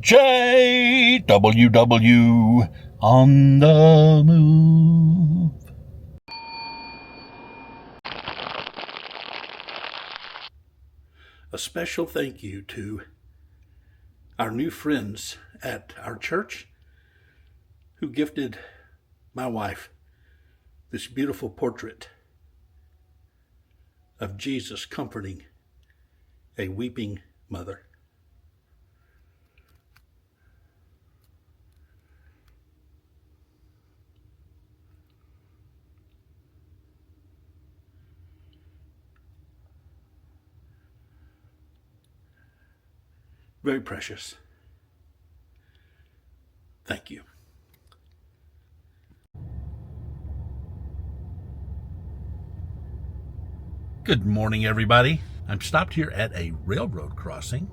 JWW on the move. A special thank you to our new friends at our church who gifted my wife this beautiful portrait of Jesus comforting a weeping mother. Very precious. Thank you. Good morning, everybody. I'm stopped here at a railroad crossing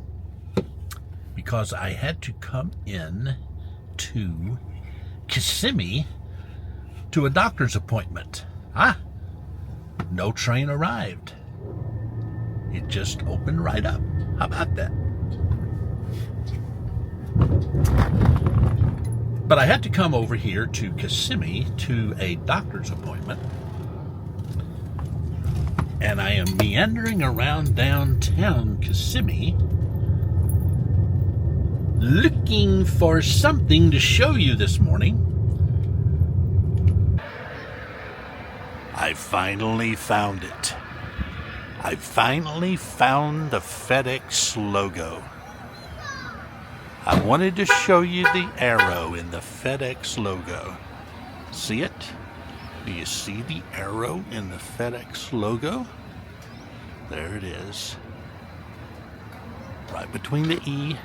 because I had to come in to Kissimmee to a doctor's appointment. No train arrived. It just opened right up. How about that? But I had to come over here to Kissimmee to a doctor's appointment. And I am meandering around downtown Kissimmee looking for something to show you this morning. I finally found it. I finally found the Fedex logo. I wanted to show you the arrow in the Fedex logo. See it? Do you see the arrow in the Fedex logo? There it is. Right between the E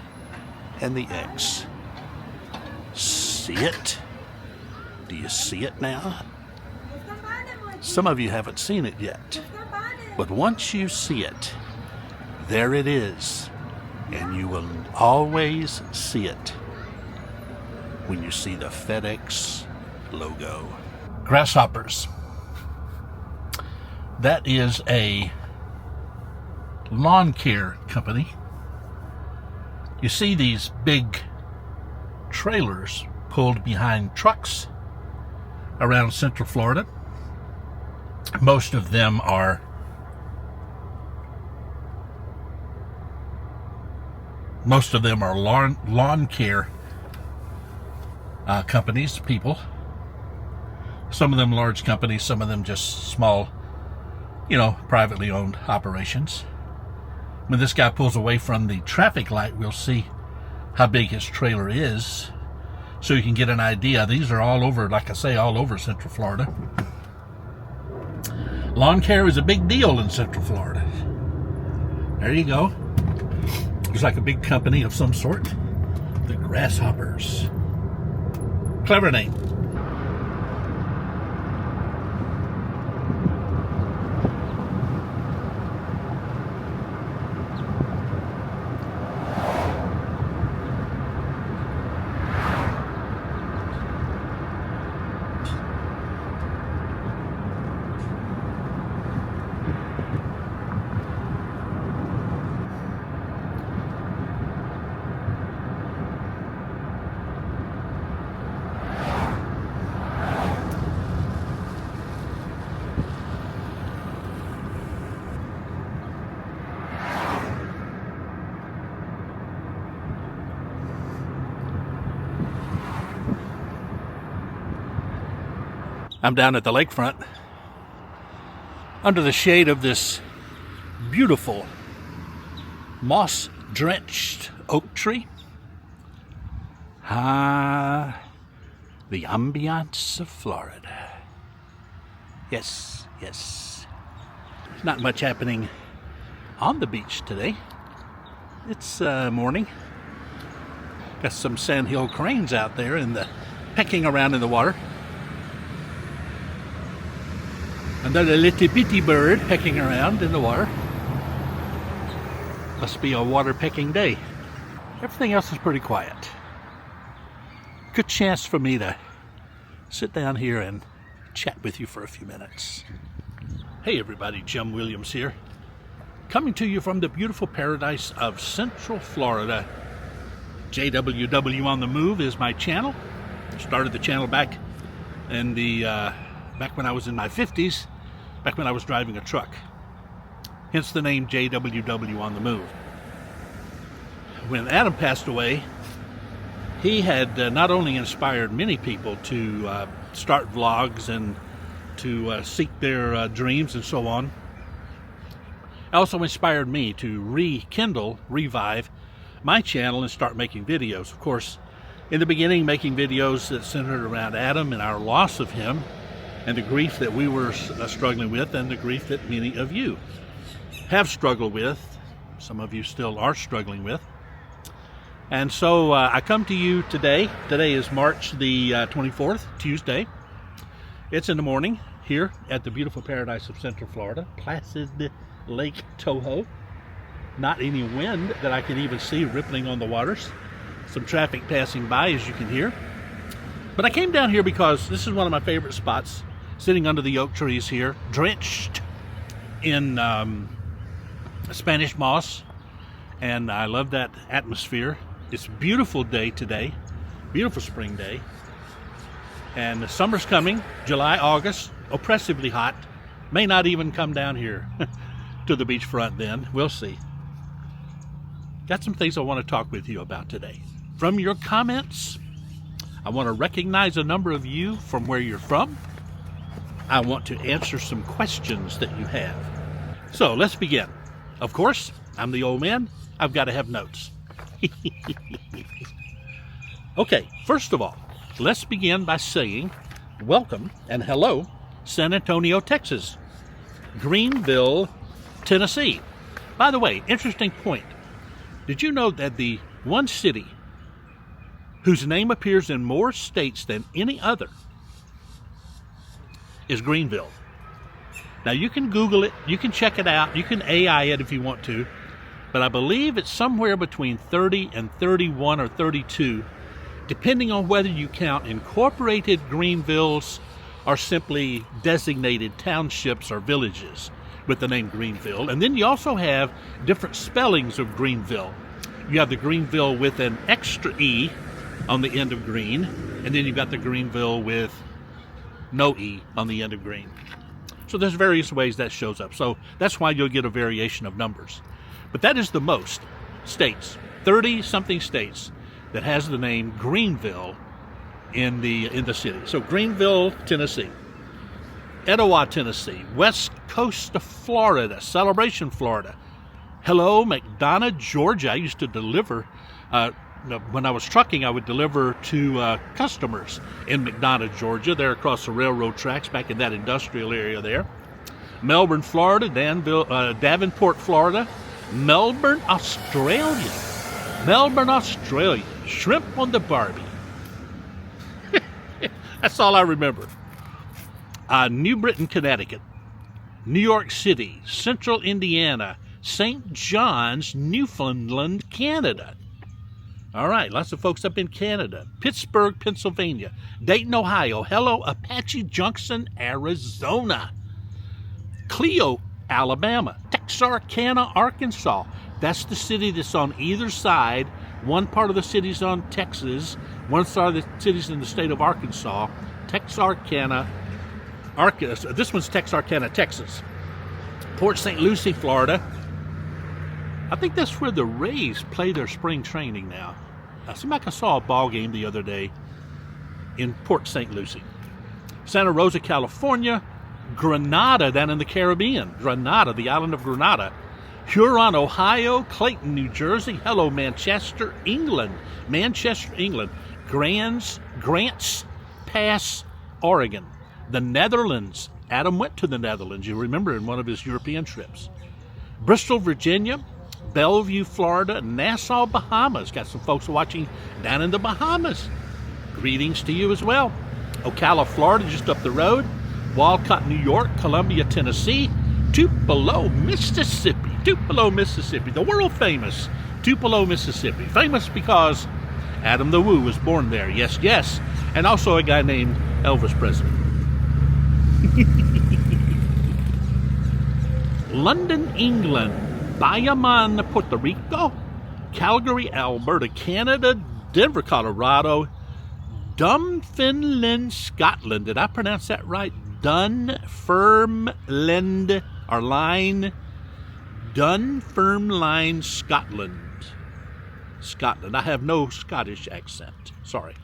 and the X. See it? Do you see it now? Some of you haven't seen it yet. But once you see it, there it is. And you will always see it when you see the Fedex logo. Grasshoppers. That is a lawn care company. You see these big trailers pulled behind trucks around Central Florida. Most of them are lawn care companies, people. Some of them large companies, some of them just small, privately owned operations. When this guy pulls away from the traffic light, we'll see how big his trailer is, so you can get an idea. These are all over, like I say, all over Central Florida. Lawn care is a big deal in Central Florida. There you go. It's like a big company of some sort. The Grasshoppers. Clever name. I'm down at the lakefront under the shade of this beautiful moss-drenched oak tree. The ambiance of Florida. Yes, yes. Not much happening on the beach today. It's morning. Got some sandhill cranes out there pecking around in the water. Another little bitty bird pecking around in the water. Must be a water pecking day. Everything else is pretty quiet. Good chance for me to sit down here and chat with you for a few minutes. Hey everybody, Jim Williams here. Coming to you from the beautiful paradise of Central Florida. JWW on the Move is my channel. Started the channel back in the back when I was in my 50s, back when I was driving a truck. Hence the name JWW on the Move. When Adam passed away, he had not only inspired many people to start vlogs and to seek their dreams and so on, also inspired me to revive my channel and start making videos. Of course, in the beginning, making videos that centered around Adam and our loss of him and the grief that we were struggling with and the grief that many of you have struggled with. Some of you still are struggling with. And so I come to you today. Today is March the 24th, Tuesday. It's in the morning here at the beautiful paradise of Central Florida, placid Lake Toho. Not any wind that I can even see rippling on the waters. Some traffic passing by, as you can hear. But I came down here because this is one of my favorite spots, sitting under the oak trees here, drenched in Spanish moss. And I love that atmosphere. It's a beautiful day today, beautiful spring day. And the summer's coming, July, August, oppressively hot. May not even come down here to the beachfront then. We'll see. Got some things I want to talk with you about today. From your comments, I want to recognize a number of you from where you're from. I want to answer some questions that you have. So let's begin. Of course, I'm the old man. I've got to have notes. Okay, first of all, let's begin by saying welcome and hello, San Antonio, Texas, Greenville, Tennessee. By the way, interesting point. Did you know that the one city whose name appears in more states than any other is Greenville? Now you can Google it, you can check it out, you can AI it if you want to, but I believe it's somewhere between 30 and 31 or 32, depending on whether you count incorporated Greenvilles or simply designated townships or villages with the name Greenville. And then you also have different spellings of Greenville. You have the Greenville with an extra E on the end of green, and then you've got the Greenville with no E on the end of green. So there's various ways that shows up. So that's why you'll get a variation of numbers. But that is the most states, 30-something states, that has the name Greenville in the city. So Greenville, Tennessee. Etowah, Tennessee, west coast of Florida, Celebration, Florida. Hello, McDonough, Georgia. I used to deliver, when I was trucking, I would deliver to customers in McDonough, Georgia, there across the railroad tracks back in that industrial area there. Melbourne, Florida, Davenport, Florida. Melbourne, Australia. Melbourne, Australia. Shrimp on the Barbie. That's all I remember. New Britain, Connecticut, New York City, Central Indiana, St. John's, Newfoundland, Canada. All right, lots of folks up in Canada. Pittsburgh, Pennsylvania, Dayton, Ohio. Hello, Apache Junction, Arizona. Clio, Alabama. Texarkana, Arkansas. That's the city that's on either side. One part of the city's on Texas. One side of the city's in the state of Arkansas. Texarkana, Arkansas. This one's Texarkana, Texas. Port St. Lucie, Florida. I think that's where the Rays play their spring training now. It seemed like I saw a ball game the other day in Port St. Lucie. Santa Rosa, California. Grenada, down in the Caribbean. Grenada, the island of Grenada. Huron, Ohio. Clayton, New Jersey. Hello, Manchester, England. Manchester, England. Grants Pass, Oregon. The Netherlands. Adam went to the Netherlands, you remember, in one of his European trips. Bristol, Virginia. Bellevue, Florida. Nassau, Bahamas. Got some folks watching down in the Bahamas. Greetings to you as well. Ocala, Florida, just up the road. Walcott, New York. Columbia, Tennessee. Tupelo, Mississippi. Tupelo, Mississippi. The world famous Tupelo, Mississippi. Famous because Adam the Woo was born there. Yes, yes. And also a guy named Elvis Presley. London, England. Bayamon, Puerto Rico. Calgary, Alberta, Canada, Denver, Colorado, Dunfermline, Scotland. Did I pronounce that right? Dunfermline, or line, Dunfermline, Scotland. Scotland. I have no Scottish accent. Sorry.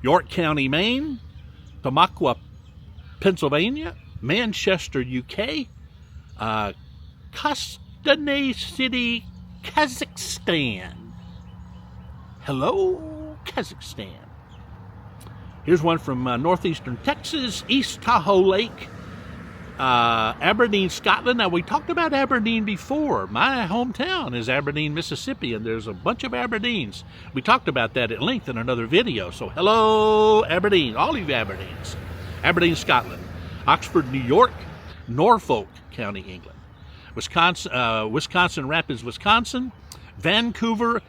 York County, Maine, Tamaqua, Pennsylvania, Manchester, UK, Kostanay City, Kazakhstan. Hello, Kazakhstan. Here's one from northeastern Texas, East Tahoe Lake, Aberdeen, Scotland. Now, we talked about Aberdeen before. My hometown is Aberdeen, Mississippi, and there's a bunch of Aberdeens. We talked about that at length in another video. So, hello, Aberdeen, all of you Aberdeens. Aberdeen, Scotland. Oxford, New York, Norfolk County, England. Wisconsin Rapids, Wisconsin. Vancouver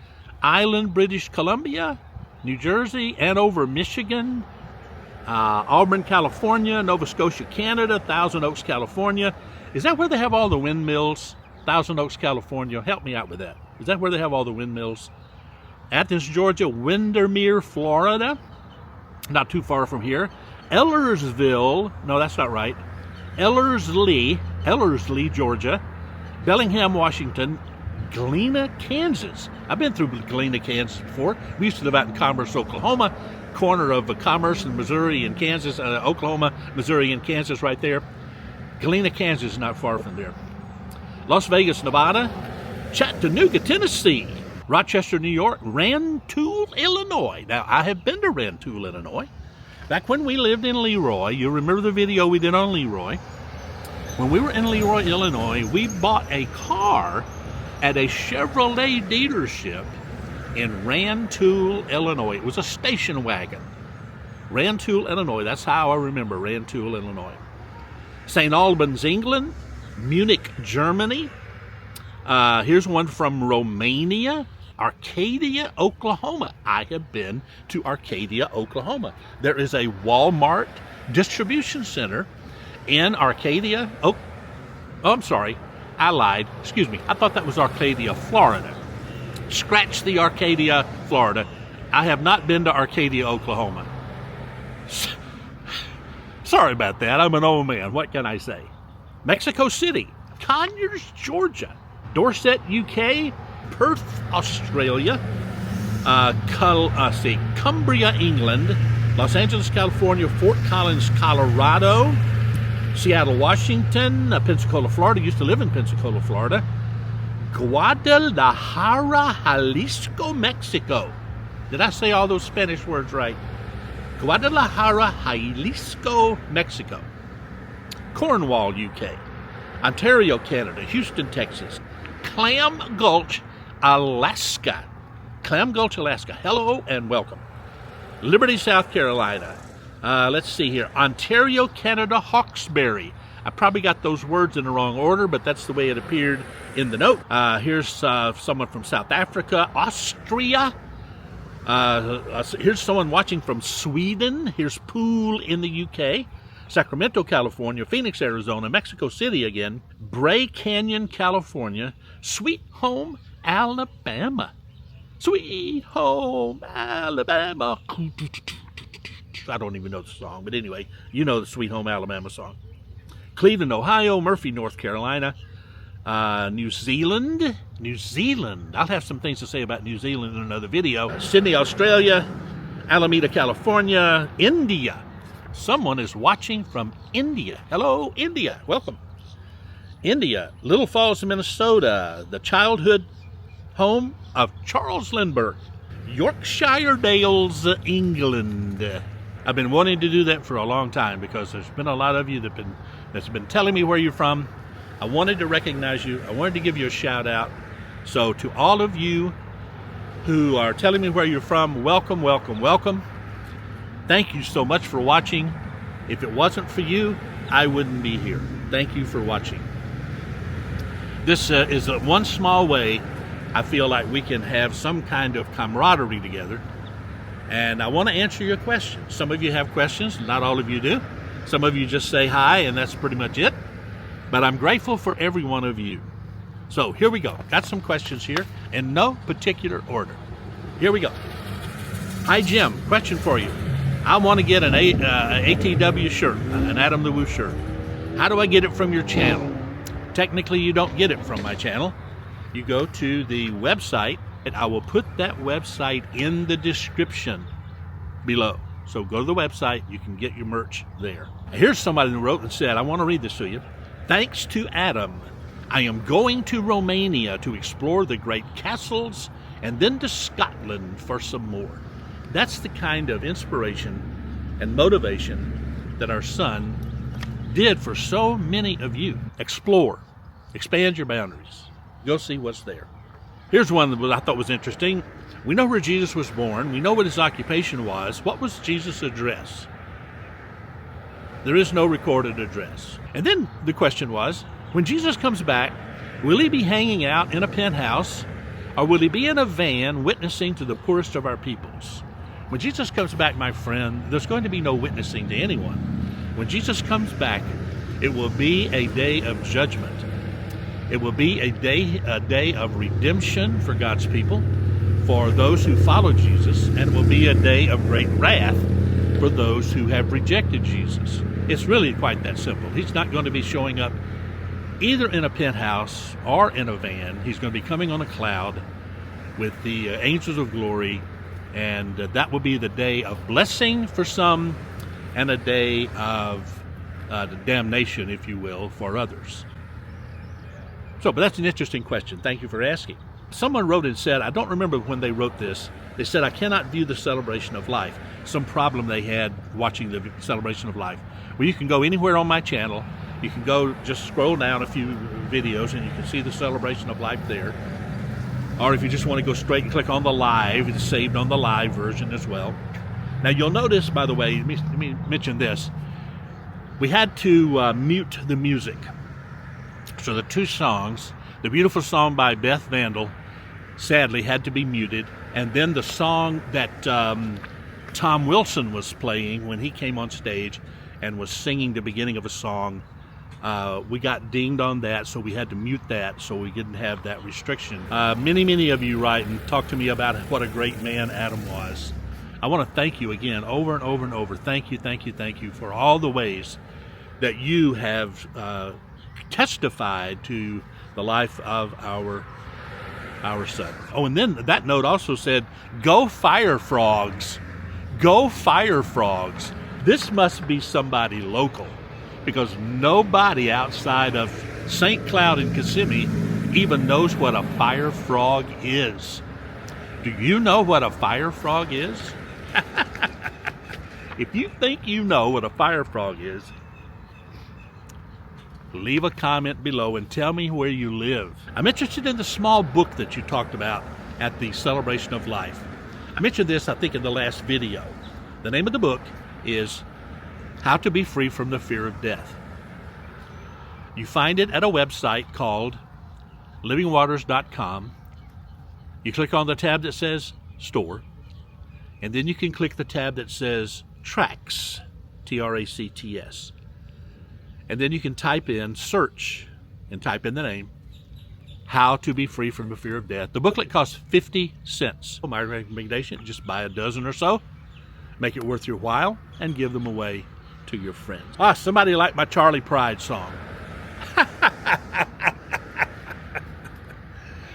Island, British Columbia. New Jersey, Andover, Michigan, Auburn, California, Nova Scotia, Canada, Thousand Oaks, California. Is that where they have all the windmills? Thousand Oaks, California. Help me out with that. Is that where they have all the windmills? Athens, Georgia, Windermere, Florida. Not too far from here. Ellersville, no, that's not right. Ellerslie, Georgia. Bellingham, Washington. Galena, Kansas. I've been through Galena, Kansas before. We used to live out in Commerce, Oklahoma, corner of Commerce and Missouri and Kansas, Oklahoma, Missouri and Kansas right there. Galena, Kansas is not far from there. Las Vegas, Nevada. Chattanooga, Tennessee. Rochester, New York. Rantoul, Illinois. Now, I have been to Rantoul, Illinois. Back when we lived in Leroy, you remember the video we did on Leroy? When we were in Leroy, Illinois, we bought a car at a Chevrolet dealership in Rantoul, Illinois. It was a station wagon. Rantoul, Illinois. That's how I remember Rantoul, Illinois. St. Albans, England. Munich, Germany. Here's one from Romania. Arcadia, Oklahoma. I have been to Arcadia, Oklahoma. There is a Walmart distribution center in Arcadia. Oh, I'm sorry. I lied. Excuse me. I thought that was Arcadia, Florida. Scratch the Arcadia, Florida. I have not been to Arcadia, Oklahoma. Sorry about that. I'm an old man. What can I say? Mexico City, Conyers, Georgia. Dorset, UK. Perth, Australia. Cumbria, England. Los Angeles, California. Fort Collins, Colorado. Seattle, Washington, Pensacola, Florida. Used to live in Pensacola, Florida. Guadalajara, Jalisco, Mexico. Did I say all those Spanish words right? Guadalajara, Jalisco, Mexico. Cornwall, UK. Ontario, Canada. Houston, Texas. Clam Gulch, Alaska. Clam Gulch, Alaska. Hello and welcome. Liberty, South Carolina. Let's see here. Ontario, Canada, Hawkesbury. I probably got those words in the wrong order, but that's the way it appeared in the note. Here's someone from South Africa, Austria. Here's someone watching from Sweden. Here's Poole in the UK. Sacramento, California. Phoenix, Arizona. Mexico City again. Bray Canyon, California. Sweet Home, Alabama. Sweet Home, Alabama. I don't even know the song, but anyway, you know the Sweet Home Alabama song. Cleveland, Ohio. Murphy, North Carolina. New Zealand. I'll have some things to say about New Zealand in another video. Sydney, Australia. Alameda, California. India. Someone is watching from India. Hello, India. Welcome. India. Little Falls, Minnesota. The childhood home of Charles Lindbergh. Yorkshire Dales, England. I've been wanting to do that for a long time because there's been a lot of you that's been telling me where you're from. I wanted to recognize you. I wanted to give you a shout out. So to all of you who are telling me where you're from, welcome, welcome, welcome. Thank you so much for watching. If it wasn't for you, I wouldn't be here. Thank you for watching. This is one small way I feel like we can have some kind of camaraderie together. And I want to answer your questions. Some of you have questions, not all of you do. Some of you just say hi, and that's pretty much it. But I'm grateful for every one of you. So here we go. Got some questions here in no particular order. Here we go. Hi, Jim. Question for you. I want to get an ATW shirt, an Adam the Woo shirt. How do I get it from your channel? Technically, you don't get it from my channel. You go to the website, and I will put that website in the description below. So go to the website. You can get your merch there. Here's somebody who wrote and said, I want to read this to you. Thanks to Adam, I am going to Romania to explore the great castles and then to Scotland for some more. That's the kind of inspiration and motivation that our son did for so many of you. Explore, expand your boundaries, go see what's there. Here's one that I thought was interesting. We know where Jesus was born. We know what his occupation was. What was Jesus' address? There is no recorded address. And then the question was, when Jesus comes back, will he be hanging out in a penthouse, or will he be in a van witnessing to the poorest of our peoples? When Jesus comes back, my friend, there's going to be no witnessing to anyone. When Jesus comes back, it will be a day of judgment. It will be a day of redemption for God's people, for those who follow Jesus, and it will be a day of great wrath for those who have rejected Jesus. It's really quite that simple. He's not going to be showing up either in a penthouse or in a van. He's going to be coming on a cloud with the angels of glory, and that will be the day of blessing for some and a day of damnation, if you will, for others. So, but that's an interesting question. Thank you for asking. Someone wrote and said, I don't remember when they wrote this, they said, I cannot view the celebration of life. Some problem they had watching the celebration of life. Well, you can go anywhere on my channel. You can go just scroll down a few videos and you can see the celebration of life there. Or if you just want to go straight and click on the live, it's saved on the live version as well. Now you'll notice, by the way, let me mention this. We had to mute the music. So the two songs, the beautiful song by Beth Vandal, sadly had to be muted. And then the song that Tom Wilson was playing when he came on stage and was singing the beginning of a song, we got dinged on that, so we had to mute that so we didn't have that restriction. Many of you write and talk to me about what a great man Adam was. I want to thank you again over and over and over. Thank you for all the ways that you have testified to the life of our son. Oh, and then that note also said, go Fire Frogs. Go Fire Frogs. This must be somebody local, because nobody outside of St. Cloud and Kissimmee even knows what a fire frog is. Do you know what a fire frog is? If you think you know what a fire frog is, leave a comment below and tell me where you live. I'm interested in the small book that you talked about at the celebration of life. I mentioned this, I think, in the last video. The name of the book is How to Be Free from the Fear of Death. You find it at a website called livingwaters.com. You click on the tab that says Store, and then you can click the tab that says Tracts, Tracts. And then you can type in search and type in the name, How to Be Free from the Fear of Death. The booklet costs 50 cents. My recommendation, just buy a dozen or so, make it worth your while, and give them away to your friends. Somebody liked my Charlie Pride song.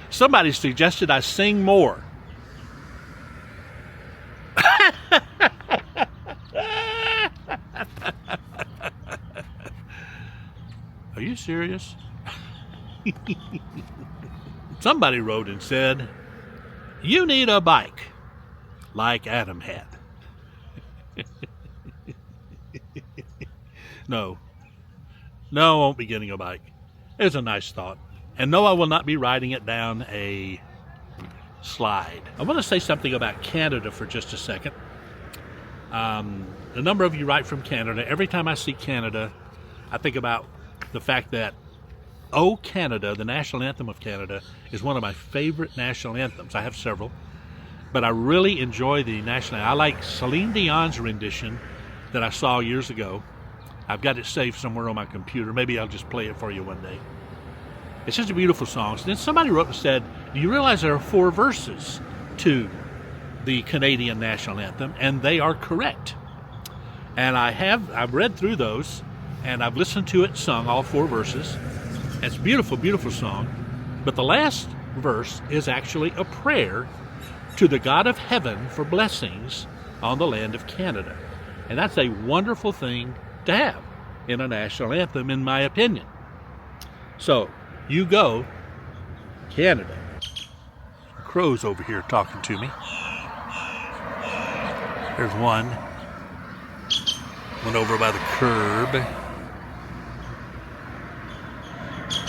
Somebody suggested I sing more. Are you serious? Somebody wrote and said, you need a bike like Adam had. No, I won't be getting a bike. It's a nice thought. And no, I will not be riding it down a slide. I want to say something about Canada for just a second. A number of you write from Canada. Every time I see Canada, I think about the fact that "O Canada," the national anthem of Canada, is one of my favorite national anthems. I have several, but I really enjoy the national. I like Celine Dion's rendition that I saw years ago. I've got it saved somewhere on my computer. Maybe I'll just play it for you one day. It's just a beautiful song. And then somebody wrote and said, do you realize there are 4 verses to the Canadian national anthem? And they are correct. And I've read through those, and I've listened to it sung, all 4 verses. It's a beautiful, beautiful song. But the last verse is actually a prayer to the God of heaven for blessings on the land of Canada. And that's a wonderful thing to have in a national anthem, in my opinion. So, you go, Canada. Crows over here talking to me. There's one. Went over by the curb.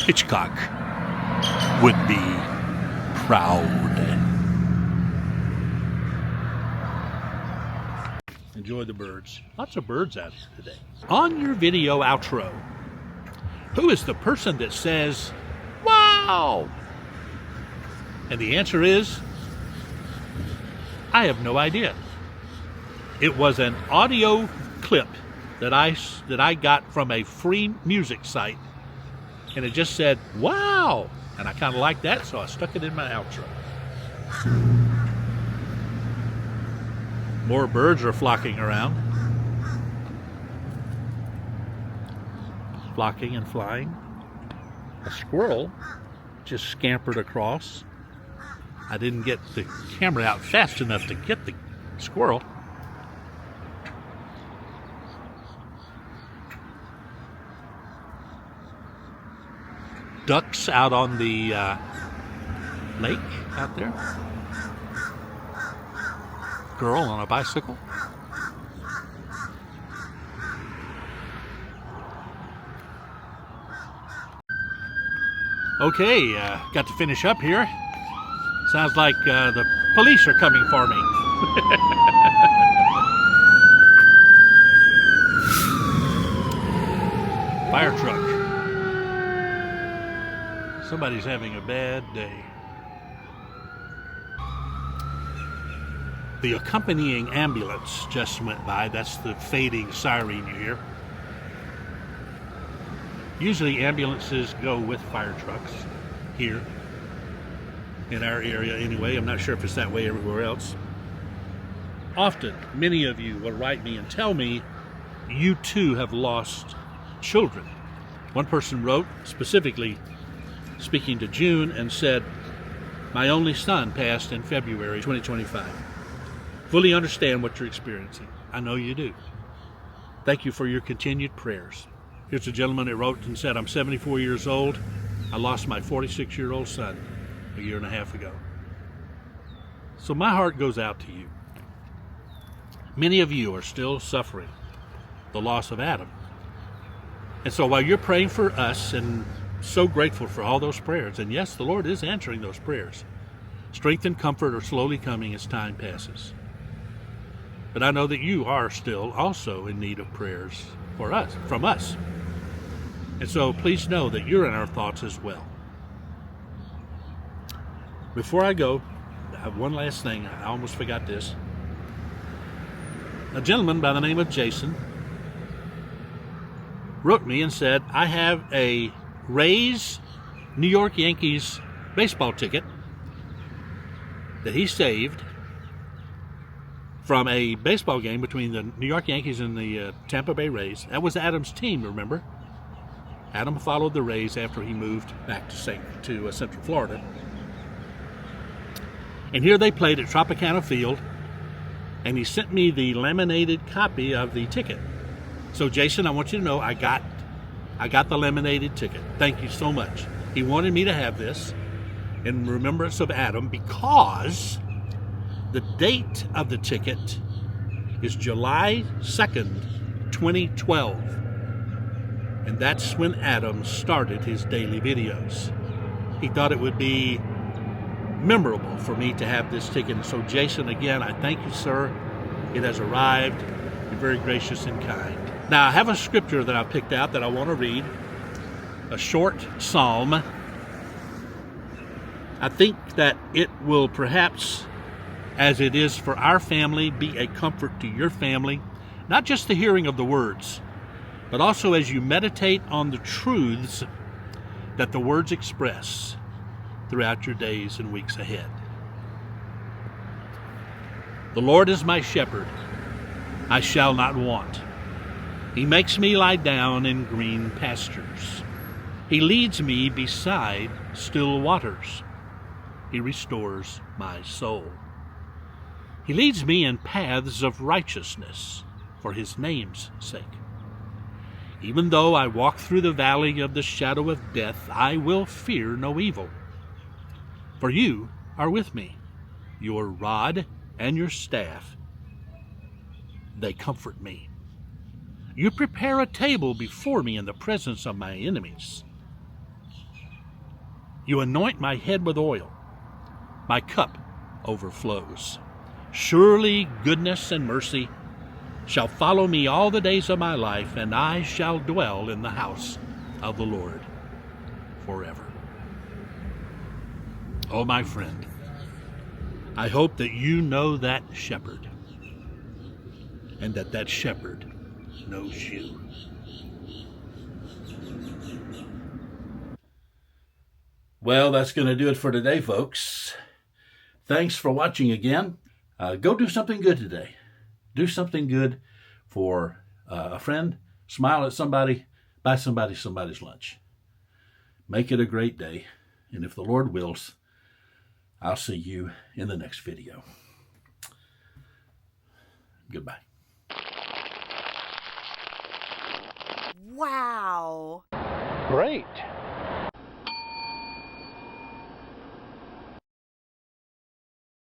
Hitchcock would be proud. Enjoy the birds. Lots of birds out here today. On your video outro, who is the person that says, wow? And the answer is, I have no idea. It was an audio clip that I got from a free music site, and it just said, wow. And I kind of liked that, so I stuck it in my outro. More birds are flocking around. Flocking and flying. A squirrel just scampered across. I didn't get the camera out fast enough to get the squirrel. Ducks out on the lake out there. Girl on a bicycle. Okay, got to finish up here. Sounds like the police are coming for me. Fire truck. Somebody's having a bad day. The accompanying ambulance just went by. That's the fading siren you hear. Usually ambulances go with fire trucks here in our area anyway. I'm not sure if it's that way everywhere else. Often, many of you will write me and tell me you too have lost children. One person wrote specifically speaking to June and said, my only son passed in February 2025. Fully understand what you're experiencing. I know you do. Thank you for your continued prayers. Here's a gentleman that wrote and said, I'm 74 years old. I lost my 46-year-old son a year and a half ago. So my heart goes out to you. Many of you are still suffering the loss of Adam. And so while you're praying for us, and so grateful for all those prayers, and yes, the Lord is answering those prayers, strength and comfort are slowly coming as time passes. But I know that you are still also in need of prayers for us, from us. And so please know that you're in our thoughts as well. Before I go, I have one last thing. I almost forgot this. A gentleman by the name of Jason wrote me and said, I have a Rays New York Yankees baseball ticket that he saved from a baseball game between the New York Yankees and the Tampa Bay Rays. That was Adam's team, remember? Adam followed the Rays after he moved back to Central Florida. And here they played at Tropicana Field, and he sent me the laminated copy of the ticket. So Jason, I want you to know I got the laminated ticket. Thank you so much. He wanted me to have this in remembrance of Adam because the date of the ticket is July 2nd, 2012. And that's when Adam started his daily videos. He thought it would be memorable for me to have this ticket. And so Jason, again, I thank you, sir. It has arrived. You're very gracious and kind. Now, I have a scripture that I picked out that I want to read. A short psalm. I think that it will perhaps, as it is for our family, be a comfort to your family. Not just the hearing of the words, but also as you meditate on the truths that the words express throughout your days and weeks ahead. The Lord is my shepherd, I shall not want. He makes me lie down in green pastures. He leads me beside still waters. He restores my soul. He leads me in paths of righteousness for his name's sake. Even though I walk through the valley of the shadow of death, I will fear no evil. For you are with me, your rod and your staff, they comfort me. You prepare a table before me in the presence of my enemies. You anoint my head with oil. My cup overflows. Surely goodness and mercy shall follow me all the days of my life, and I shall dwell in the house of the Lord forever. Oh, my friend, I hope that you know that shepherd, and that that shepherd knows you. Well, that's going to do it for today, folks. Thanks for watching again. Go do something good today. Do something good for a friend. Smile at somebody. Buy somebody somebody's lunch. Make it a great day. And if the Lord wills, I'll see you in the next video. Goodbye. Wow. Great.